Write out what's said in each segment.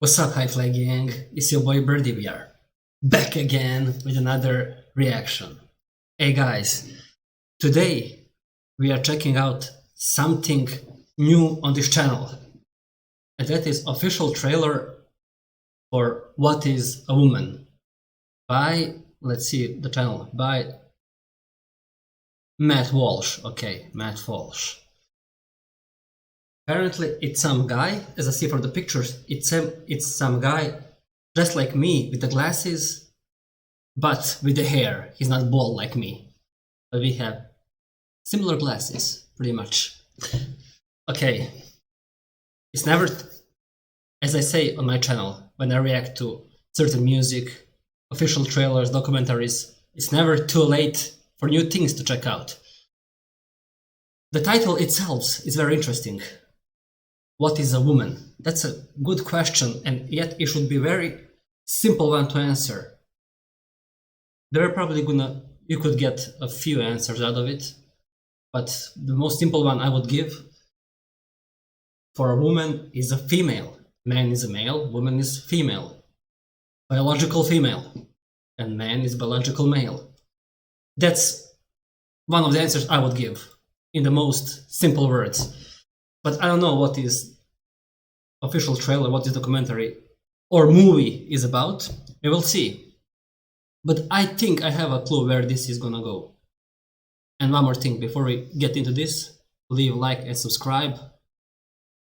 What's up, HighFlyGang? It's your boy Birdie. We are back again with another reaction. Hey guys, today we are checking out something new on this channel, and that is official trailer for What is a Woman by, let's see the channel, by Matt Walsh. Okay, Matt Walsh. Apparently it's some guy, as I see from the pictures, it's some guy dressed like me with the glasses, but with the hair. He's not bald like me, but we have similar glasses, pretty much. Okay, it's never, as I say on my channel, when I react to certain music, official trailers, documentaries, it's never too late for new things to check out. The title itself is very interesting. What is a woman? That's a good question, and yet it should be very simple one to answer. There are probably you could get a few answers out of it, but the most simple one I would give for a woman is a female. Man is a male, woman is female. Biological female. And man is biological male. That's one of the answers I would give in the most simple words. But I don't know what is official trailer, what this documentary or movie is about. We will see. But I think I have a clue where this is gonna go. And one more thing before we get into this, leave a like and subscribe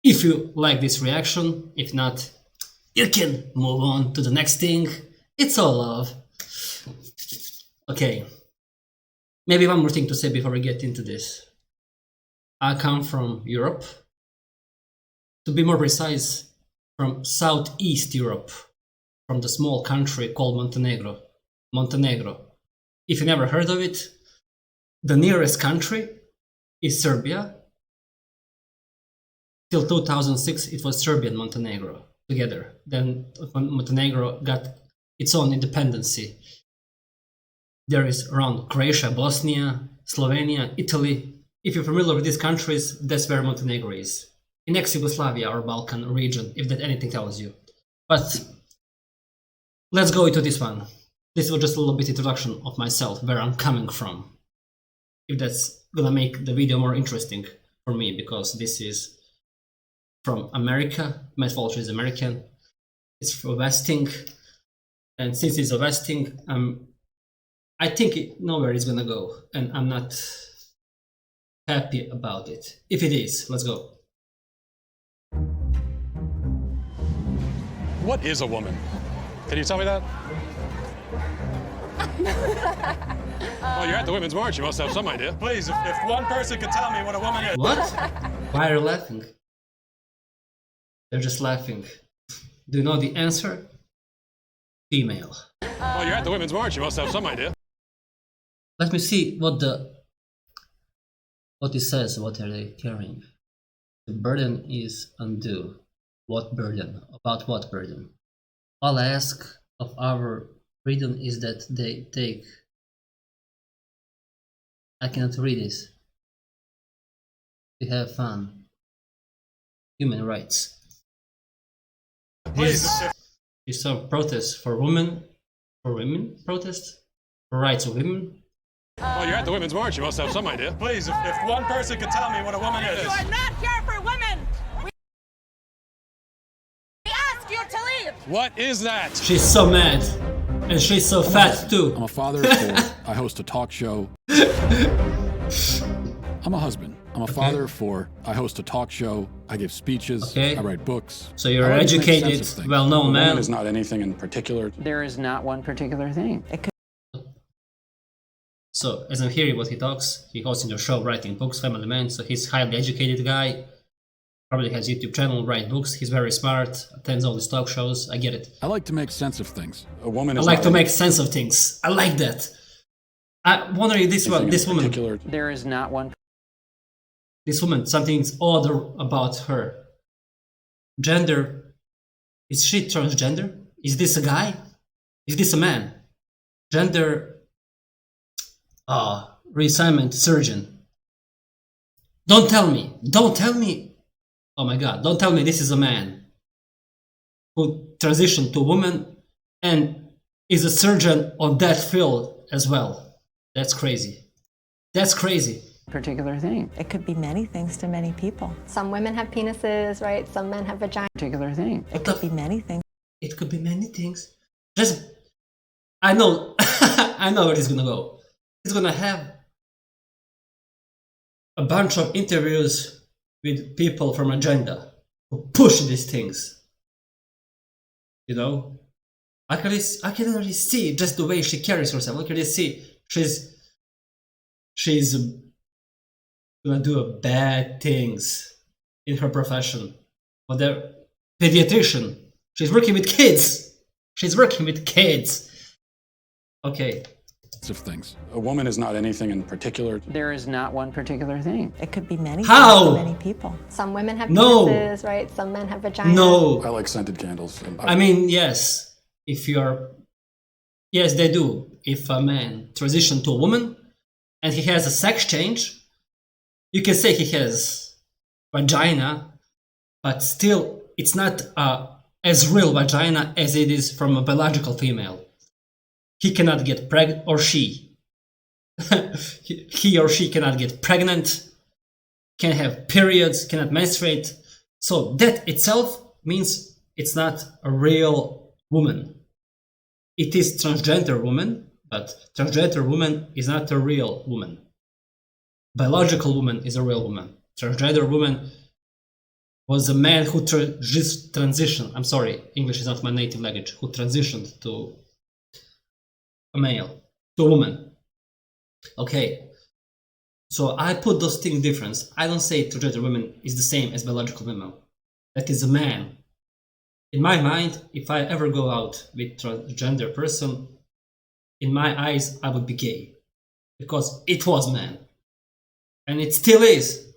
if you like this reaction. If not, you can move on to the next thing. It's all love. Okay, maybe one more thing to say before we get into this. I come from Europe, to be more precise, from Southeast Europe, from the small country called Montenegro. Montenegro. If you never heard of it, the nearest country is Serbia. Till 2006 it was Serbia and Montenegro together. Then Montenegro got its own independency. There is around Croatia, Bosnia, Slovenia, Italy. If you're familiar with these countries, that's where Montenegro is. In ex-Yugoslavia or Balkan region, if that anything tells you. But let's go into this one. This was just a little bit introduction of myself, where I'm coming from. If that's gonna make the video more interesting for me, because this is from America. Matt Walsh is American. It's from Westing. And since it's a Westing, I think nowhere is gonna go. And I'm not happy about it. If it is, let's go. What is a woman? Can you tell me that? Well, you're at the Women's March. You must have some idea. Please, if one person could tell me what a woman is. What? Why are you laughing? They're just laughing. Do you know the answer? Female. Well, you're at the Women's March. You must have some idea. Let me see what it says. What are they carrying? The burden is undue. What burden? About what burden? All I ask of our freedom is that they take. I cannot read this. To have fun. Human rights. Please. Is some protest for women? For women? Protest? For rights of women? Well, you're at the Women's March. You must have some idea. Please, if one person could tell me what a woman is. You are not here for women. We ask you to leave. What is that? She's so mad. And she's so fat too. I'm a father of four. I host a talk show. I'm a husband. I'm a father of four. I host a talk show. I give speeches. I write books. So you're an educated, well-known man. Woman is not anything in particular. There is not one particular thing. So as I'm hearing what he talks, he hosts in the show, writing books, family man. So he's highly educated guy. Probably has YouTube channel, write books. He's very smart. Attends all these talk shows. I get it. I like to make sense of things. A woman I is like not to make sense of things. I like that. I wonder if this woman, There is not one. this woman, something's odd about her. Gender, is she transgender? Is this a guy? Is this a man? Gender, reassignment surgeon. Don't tell me. Oh my god, don't tell me this is a man. who transitioned to woman and is a surgeon on that field as well. That's crazy. That's crazy. Particular thing. It could be many things to many people. Some women have penises, right? Some men have vaginas. Particular thing. It could be many things. It could be many things. Just, I know, I know where it's gonna go. It's gonna have a bunch of interviews with people from Agenda who push these things. You know, I can already see just the way she carries herself. I can already see she's gonna do bad things in her profession. But they're pediatrician. She's working with kids. She's working with kids. Okay. Of things. A woman is not anything in particular. There is not one particular thing. It could be many How? things to many people. Some women have No. penises, right? Some men have vaginas. No. I like scented candles. And I mean, yes. If you're... Yes, they do. If a man transitions to a woman and he has a sex change, you can say he has vagina, but still it's not as real vagina as it is from a biological female. He cannot get pregnant, or she. He or she cannot get pregnant, can have periods, cannot menstruate. So that itself means it's not a real woman. It is transgender woman, but transgender woman is not a real woman. Biological woman is a real woman. Transgender woman was a man who transitioned. I'm sorry, English is not my native language. Who transitioned to a male, to a woman. Okay. So I put those things difference. I don't say transgender woman is the same as biological woman. That is a man. In my mind, if I ever go out with transgender person, in my eyes, I would be gay. Because it was man. And it still is.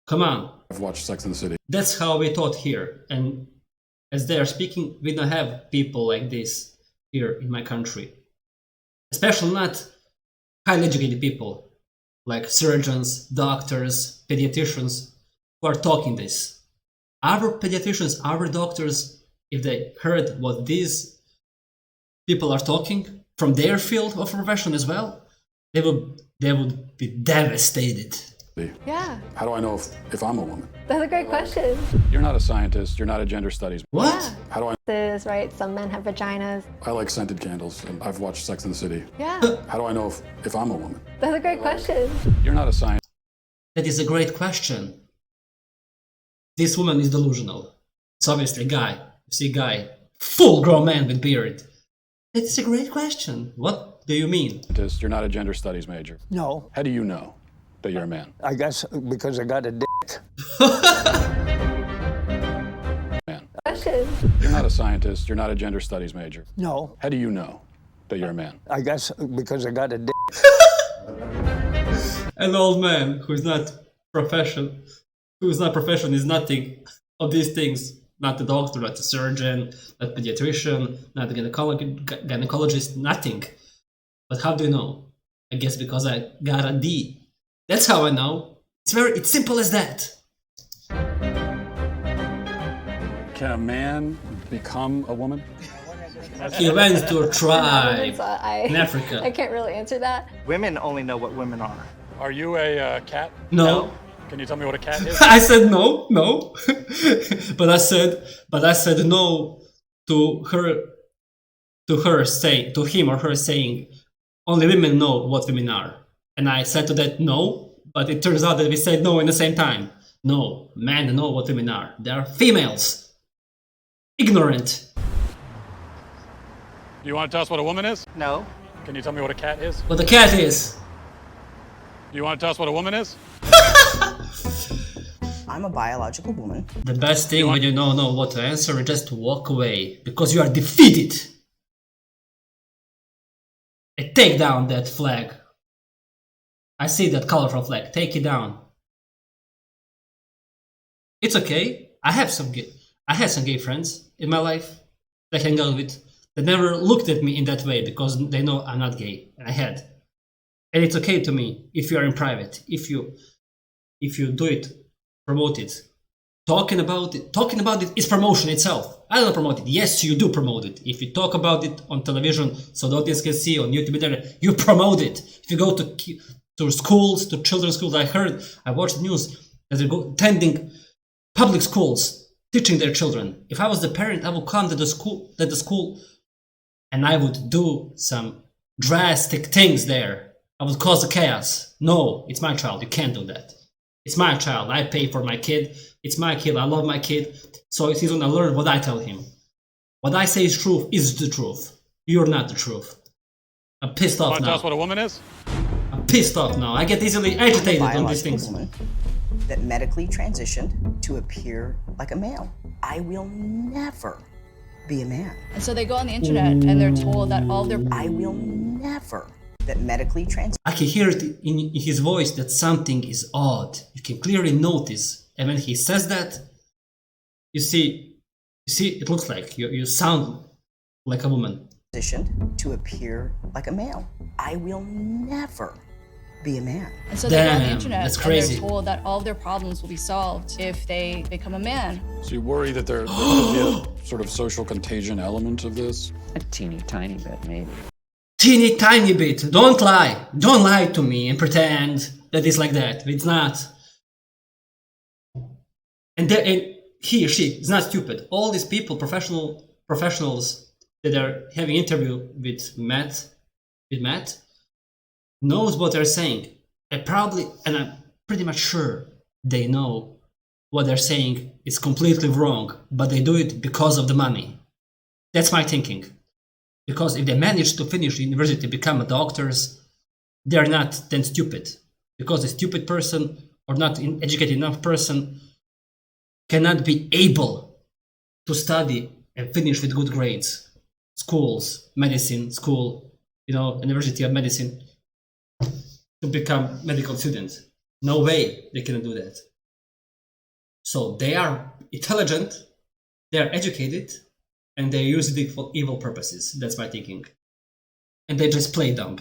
Come on. I've watched Sex and the City. That's how we taught here. And as they are speaking, we don't have people like this here in my country. Especially not highly educated people, like surgeons, doctors, pediatricians, who are talking this. Our pediatricians, our doctors, if they heard what these people are talking from their field of profession as well, they would be devastated. Yeah, How do I know if I'm a woman? that's a great question. You're not a scientist. You're not a gender studies. What? Yeah. How do I? This, right? Some men have vaginas. I like scented candles. And I've watched Sex and the City. Yeah, How do I know if I'm a woman? that's a great question. You're not a scientist. That is a great question. This woman is delusional. It's obviously a guy. You see a guy, full-grown man with beard. That is a great question. What do you mean? You're not a gender studies major. No, How do you know that you're a man? I guess because I got a dick. Man. Question. You're not a scientist. You're not a gender studies major. No, How do you know that you're a man? I guess because I got a dick. An old man who's not profession, is nothing of these things. Not a doctor, not a surgeon, not a pediatrician, not a gynecologist, nothing. But how do you know? I guess because I got a D. That's how I know. It's simple as that. Can a man become a woman? He went to a tribe So in Africa. I can't really answer that. Women only know what women are. Are you a cat? No. Can you tell me what a cat is? I said no. but I said no to him or her saying only women know what women are. And I said to that no, but it turns out that we said no in the same time. No, men know what women are. They are females. Ignorant. Do you want to tell us what a woman is? No. Can you tell me what a cat is? What a cat is. Do you want to tell us what a woman is? I'm a biological woman. The best thing when you don't know what to answer is just to walk away because you are defeated. And take down that flag. I see that colorful flag. Take it down. It's okay. I had some gay friends in my life that I hang out with. They never looked at me in that way because they know I'm not gay. And I had. And it's okay to me if you are in private. If you do it, promote it. talking about it is promotion itself. I don't promote it. Yes, you do promote it. If you talk about it on television so the audience can see, on YouTube, you promote it. If you go to schools, to children's schools, I watched the news that they go attending public schools, teaching their children. If I was the parent, I would come to the school, and I would do some drastic things there. I would cause a chaos. No, it's my child. You can't do that. It's my child. I pay for my kid. It's my kid. I love my kid. So he's gonna learn what I tell him. What I say is truth is the truth. You're not the truth. I'm pissed off now. Tell us what a woman is? I'm pissed off now. I get easily agitated on these things. Woman that medically transitioned to appear like a male. I will never be a man. And so they go on the internet and they're told that all their... I will never. That medically I can hear it in his voice that something is odd. You can clearly notice. And when he says that, you see, it looks like you sound like a woman. Transitioned to appear like a male. I will never be a man. And so they go on the internet that's crazy. And they're told that all their problems will be solved if they become a man. So you worry that there could be a sort of social contagion element of this? A teeny tiny bit, maybe. Teeny tiny bit. Don't lie. Don't lie to me and pretend that it's like that. It's not. And he or she is not stupid. All these people, professionals that are having interview with Matt, knows what they're saying. And I'm pretty much sure they know what they're saying is completely wrong, but they do it because of the money. That's my thinking. Because if they manage to finish university, become doctors, they're not then stupid. Because a stupid person or not educated enough person cannot be able to study and finish with good grades. Schools, medicine, University of Medicine, to become medical student. No way they can do that. So they are intelligent, they are educated, and they use it for evil purposes. That's my thinking. And they just play dumb.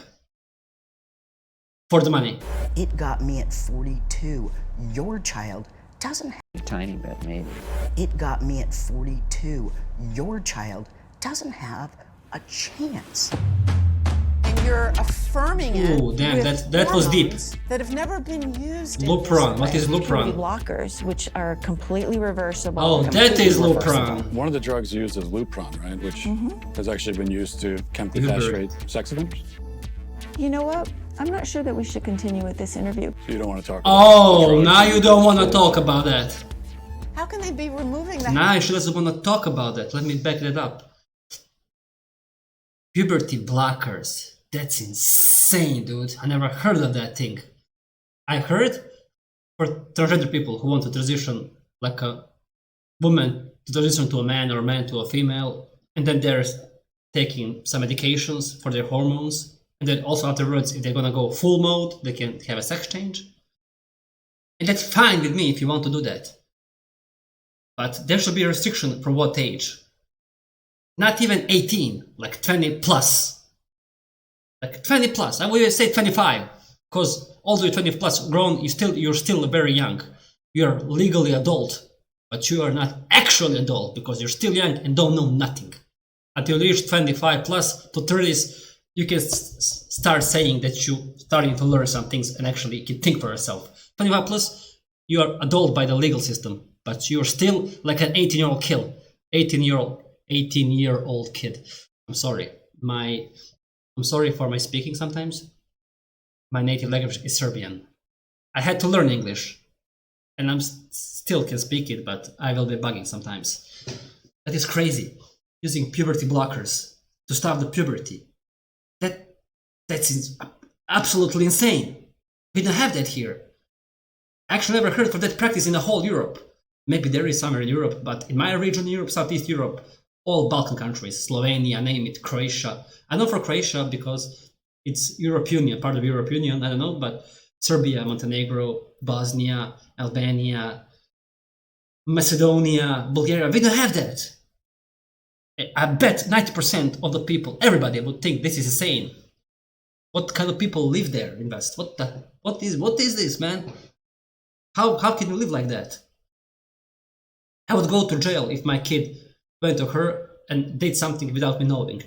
For the money. It got me at 42. Your child doesn't have A tiny bit, maybe. It got me at 42. Your child doesn't have a chance. And you're affirming it. Ooh, damn, with that was deep. hormones that have never been used. Lupron. What is Lupron? Blockers, which are completely reversible. Oh, that is Lupron. One of the drugs used is Lupron, right? Which has actually been used to chemically castrate sex offenders. You know what? I'm not sure that we should continue with this interview. So you don't want to talk about Oh, now you don't want to talk about that. How can they be removing that? Now she doesn't want to talk about that. Let me back that up. Puberty blockers. That's insane, dude. I never heard of that thing. I heard for transgender people who want to transition like a woman to transition to a man or a man to a female, and then they're taking some medications for their hormones. And then also afterwards, if they're gonna go full mode, they can have a sex change. And that's fine with me if you want to do that. But there should be a restriction for what age. Not even 18, like 20 plus. Like 20 plus, I would even say 25. Because although you're 20 plus grown, you're still very young. You're legally adult, but you are not actually adult because you're still young and don't know nothing. Until you reach 25 plus to 30s, you can start saying that you're starting to learn some things and actually can think for yourself. 25 plus, you are adult by the legal system, but you're still like an 18-year-old kid. 18-year-old kid. I'm sorry. I'm sorry for my speaking sometimes. My native language is Serbian. I had to learn English, and I'm still can speak it, but I will be bugging sometimes. That is crazy. Using puberty blockers to stop the puberty. That's absolutely insane. We don't have that here. I actually never heard of that practice in the whole Europe. Maybe there is somewhere in Europe, but in my region, Europe, Southeast Europe, all Balkan countries, Slovenia, name it, Croatia. I know for Croatia because it's Europe Union, part of Europe Union, I don't know, but Serbia, Montenegro, Bosnia, Albania, Macedonia, Bulgaria, we don't have that. I bet 90% of the people, everybody would think this is insane. What kind of people live there in West? What is this, man? How can you live like that? I would go to jail if my kid went to her and did something without me knowing.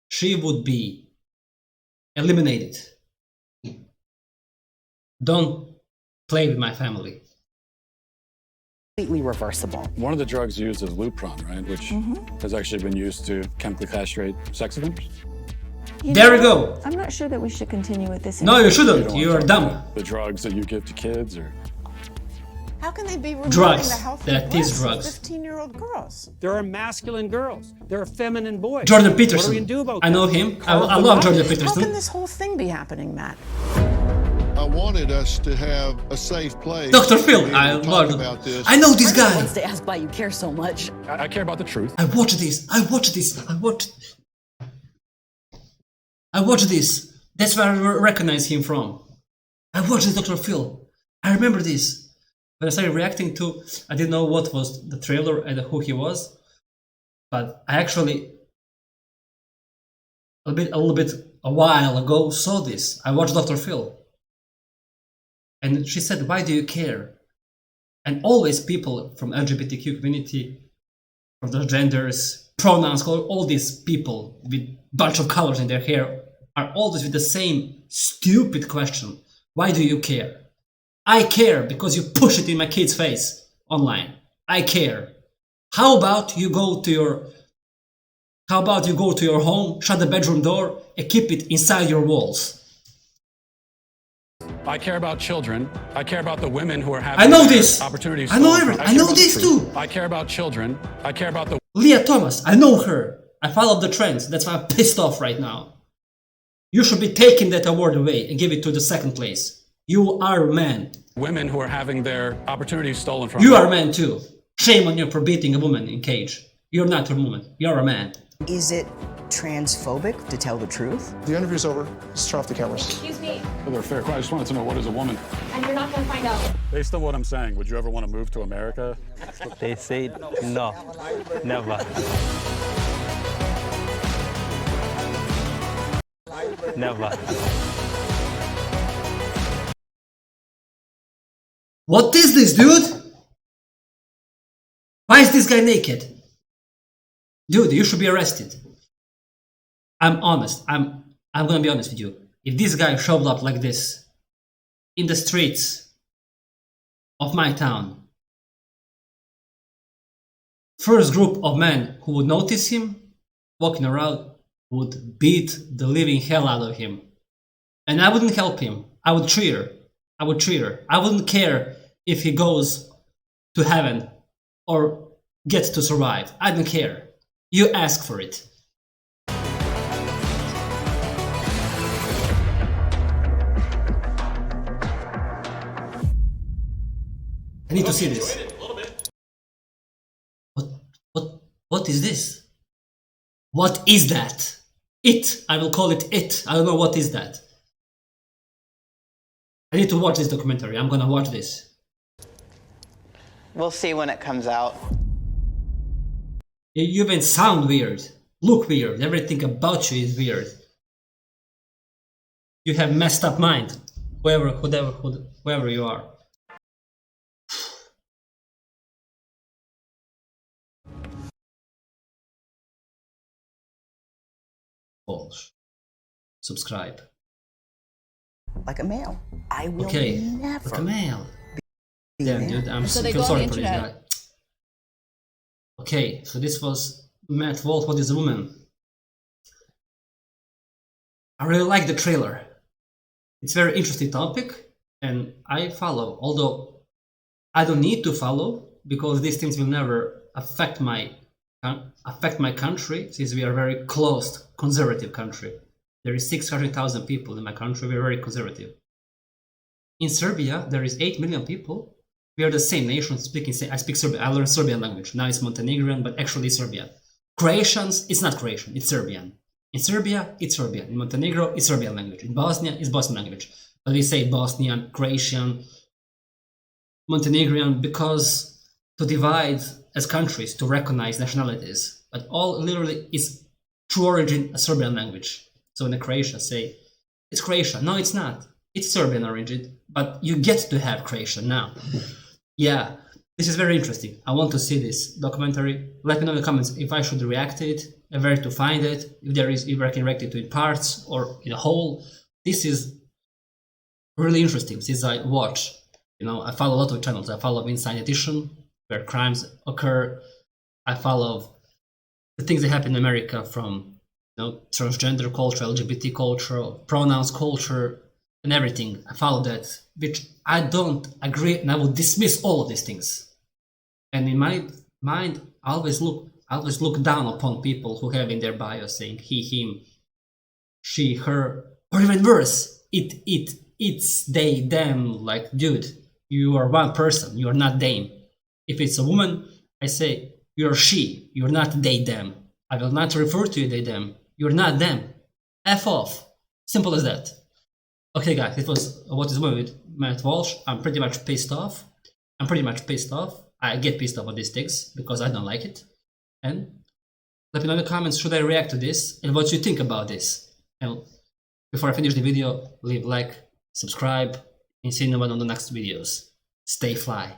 She would be eliminated. Don't play with my family. Completely reversible. One of the drugs used is Lupron, right? Which has actually been used to chemically castrate sex offenders. There we go. I'm not sure that we should continue with this. No, you shouldn't. don't You wanna are talk dumb. about the drugs that you give to kids, or How can they be removing Drugs. the healthy That is breasts of drugs. 15-year-old girls? There are masculine girls. There are feminine boys. Jordan Peterson. What are we gonna do about I know that? him. Carve I them love out? Jordan How can Peterson. this whole thing be happening, Matt? I wanted us to have a safe place. Dr. to Phil, be I able to love. talk about this. I know this guy. To ask why you care so much. I care about the truth. I watch this. I watch this. I watch this. That's where I recognize him from. I watched this Dr. Phil. I remember this. When I started reacting to, I didn't know what was the trailer and who he was, but I actually a while ago saw this. I watched Dr. Phil, and she said, "Why do you care?" And always people from LGBTQ community, from transgenders, pronouns, all these people with bunch of colors in their hair are always with the same stupid question. Why do you care? I care because you push it in my kid's face online. I care. How about you go to your home, shut the bedroom door, and keep it inside your walls? I care about children. I care about the women who are having I know their this. opportunities. I know stolen everything. from- I care know about the this truth. too. I care about children. I care about the Leah Thomas, I know her. I follow the trends. That's why I'm pissed off right now. You should be taking that award away and give it to the second place. You are a man. women who are having their opportunities stolen from You them. are a man too. Shame on you for beating a woman in cage. You're not a woman. You're a man. Is it transphobic to tell the truth? The interview's over. Just turn off the cameras. Excuse me, They're fair. I just wanted to know, what is a woman? and you're not gonna find out. Based on what I'm saying, would you ever want to move to America? They say no, never. Never. What is this, dude? Why is this guy naked? Dude, you should be arrested. I'm honest. I'm gonna be honest with you. If this guy showed up like this in the streets of my town, first group of men who would notice him walking around would beat the living hell out of him. And I wouldn't help him. I would cheer. I wouldn't care if he goes to heaven or gets to survive. I don't care. You ask for it. I need to see this. What is this? What is that? It. I will call it it. I don't know what is that. I need to watch this documentary. I'm gonna watch this. We'll see when it comes out. You even sound weird. Look weird. Everything about you is weird. You have messed up mind. Whoever you are. False. Subscribe. Like a male. I will Okay, never like a male. be Damn, there. dude, I'm So they feel go on sorry the for this internet. guy. Okay, so this was Matt Wolf. What is a woman? I really like the trailer. It's a very interesting topic, and I follow. Although I don't need to follow because these things will never affect my country, since we are a very closed, conservative country. There is 600,000 people in my country. We are very conservative. In Serbia, there is 8 million people. We are the same nation speaking. I speak Serbian. I learned Serbian language. Now it's Montenegrin, but actually it's Serbian. Croatians, it's not Croatian. It's Serbian. In Serbia, it's Serbian. In Montenegro, it's Serbian language. In Bosnia, it's Bosnian language. But we say Bosnian, Croatian, Montenegrin because to divide as countries, to recognize nationalities. But all literally is true origin a Serbian language. So in the Croatia, say it's Croatia. No, it's not. It's Serbian origin, but you get to have Croatian now. Yeah, This is very interesting. I want to see this documentary. Let me know in the comments if I should react to it, and where to find it, if I can react it in parts or in a whole. This is really interesting since I watch. You know, I follow a lot of channels. I follow Inside Edition, where crimes occur. I follow the things that happen in America, from transgender culture, LGBT culture, pronouns culture, and everything. I follow that, which I don't agree, and I will dismiss all of these things. And in my mind, I always look down upon people who have in their bio saying he, him, she, her, or even worse, it's they, them. Like, dude, you are one person, you are not them. If it's a woman, I say you're she, you're not they, them. I will not refer to you they, them. You're not them. F off. Simple as that. Okay, guys, it was What is Woman with Matt Walsh. I'm pretty much pissed off. I get pissed off at these things because I don't like it. And let me know in the comments, should I react to this and what you think about this. And before I finish the video, leave a like, subscribe, and see you on the next videos. Stay fly.